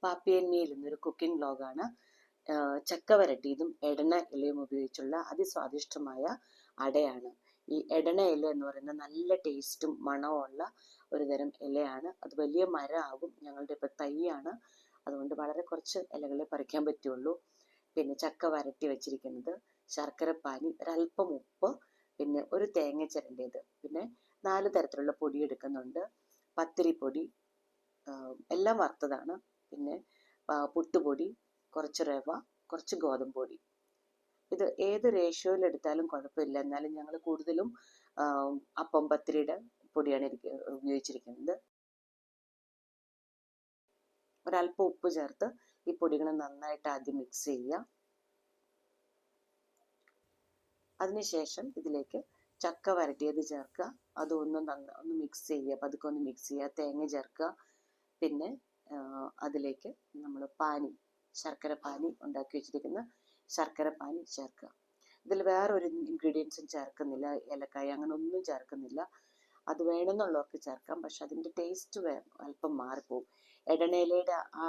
പാപ്പിയൻ meal എന്നൊരു cooking വ്ലോഗാണ്. ചക്ക വരട്ടിയതും എടണ ഇലയും ഉപയോഗിച്ചുള്ള അതിസ്വാദിഷ്ടമായ അടയാണ്. ഈ എടണ ഇല എന്ന് പറയുന്നത് നല്ല ടേസ്റ്റും മണവും ഉള്ള ഒരു തരം ഇലയാണ്. അത് വലിയ മരമാകും. ഞങ്ങളുടെ ഇപ്പോൾ തൈയാണ്, അതുകൊണ്ട് വളരെ കുറച്ച് ഇലകളെ പറിക്കാൻ പറ്റുള്ളൂ. പിന്നെ ചക്ക വരട്ടി വെച്ചിരിക്കുന്നത്, ശർക്കരപ്പാനി, ഒരല്പം ഉപ്പ്, പിന്നെ ഒരു തേങ്ങ ചിരണ്ടിയത്, പിന്നെ 4 തരത്തിലുള്ള പൊടി എടുക്കുന്നുണ്ട്. പത്തിരിപ്പൊടി, എല്ലാം വറുത്തതാണ്. പിന്നെ പുട്ടുപൊടി, കുറച്ച് റവ, കുറച്ച് ഗോതമ്പ് പൊടി. ഇത് ഏത് റേഷ്യോയിൽ എടുത്താലും കുഴപ്പമില്ല. എന്നാലും ഞങ്ങൾ കൂടുതലും അപ്പം പത്തിരിയുടെ പൊടിയാണ് ഉപയോഗിച്ചിരിക്കുന്നത്. ഒരല്പം ഉപ്പ് ചേർത്ത് ഈ പൊടികൾ നന്നായിട്ട് ആദ്യം മിക്സ് ചെയ്യുക. അതിനുശേഷം ഇതിലേക്ക് ചക്ക വരട്ടിയത് ചേർക്കുക. ഒന്ന് മിക്സ് ചെയ്യുക, പതുക്കെ ഒന്ന് മിക്സ് ചെയ്യുക. തേങ്ങ ചേർക്കുക. പിന്നെ അതിലേക്ക് നമ്മൾ ശർക്കര പാനി ഉണ്ടാക്കി വെച്ചിരിക്കുന്ന ശർക്കര പാനി ചേർക്കുക. ഇതിൽ വേറൊരു ഇൻഗ്രീഡിയൻസും ചേർക്കുന്നില്ല, ഏലക്കായ അങ്ങനെ ഒന്നും ചേർക്കുന്നില്ല. അത് വേണമെന്നുള്ളവർക്ക് ചേർക്കാം, പക്ഷെ അതിൻ്റെ ടേസ്റ്റ് അല്പം മാറിപ്പോവും. എടനയിലയുടെ ആ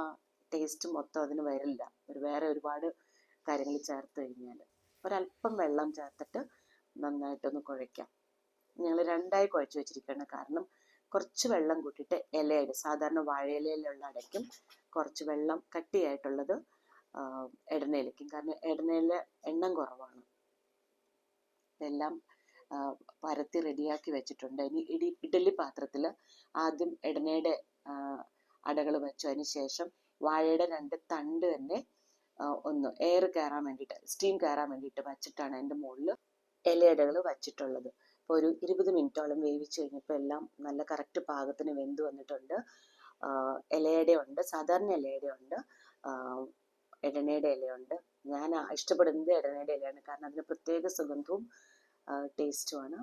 ടേസ്റ്റ് മൊത്തം അതിന് വരില്ല, വേറെ ഒരുപാട് കാര്യങ്ങൾ ചേർത്ത് കഴിഞ്ഞാൽ. ഒരല്പം വെള്ളം ചേർത്തിട്ട് നന്നായിട്ടൊന്ന് കുഴയ്ക്കാം. ഞങ്ങൾ 2ആയി കുഴച്ച് വെച്ചിരിക്കുകയാണ്. കാരണം കുറച്ച് വെള്ളം കൂട്ടിയിട്ട് ഇലയുടെ, സാധാരണ വാഴയിലയിലുള്ള അടയ്ക്കും കുറച്ച് വെള്ളം കട്ടിയായിട്ടുള്ളത് എടനയിലയ്ക്കും. കാരണം എടനയില എണ്ണം കുറവാണ്. ഇതെല്ലാം പരത്തി റെഡിയാക്കി വെച്ചിട്ടുണ്ട്. ഇനി ഇഡലി പാത്രത്തിൽ ആദ്യം എടനയുടെ അടകൾ വെച്ചതിന് ശേഷം വാഴയുടെ 2 തണ്ട് തന്നെ ഒന്ന് എയർ കയറാൻ വേണ്ടിയിട്ട്, സ്റ്റീം കയറാൻ വേണ്ടിയിട്ട് വച്ചിട്ടാണ് അതിൻ്റെ മുകളിൽ ഇലയടകൾ വച്ചിട്ടുള്ളത്. അപ്പോൾ ഒരു 20 മിനിറ്റോളം വേവിച്ച് കഴിഞ്ഞപ്പോൾ എല്ലാം നല്ല കറക്റ്റ് പാകത്തിന് വെന്ത് വന്നിട്ടുണ്ട്. ഇലയടയുണ്ട്, സാധാരണ ഇലയടയുണ്ട്, എടനയുടെ ഇലയുണ്ട്. ഞാൻ ഇഷ്ടപ്പെടുന്നത് എടനയുടെ ഇലയാണ്, കാരണം അതിന് പ്രത്യേക സുഗന്ധവും ടേസ്റ്റുമാണ്.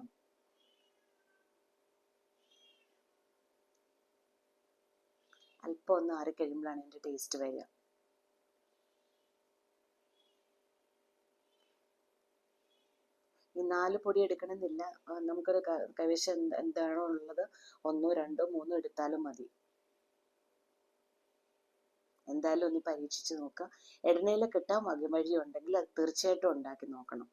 അല്പം ഒന്ന് ആറി കഴിയുമ്പോഴാണ് അതിൻ്റെ ടേസ്റ്റ് വരിക. ഈ 4 പൊടി എടുക്കണമെന്നില്ല, നമുക്കൊരു കൈവശം എന്താണോ ഉള്ളത് 1, 2, 3 എടുത്താലും മതി. എന്തായാലും ഒന്ന് പരീക്ഷിച്ച് നോക്കുക. എടനയില കിട്ടാൻ വഴിയുണ്ടെങ്കിൽ അത് തീർച്ചയായിട്ടും ഉണ്ടാക്കി നോക്കണം.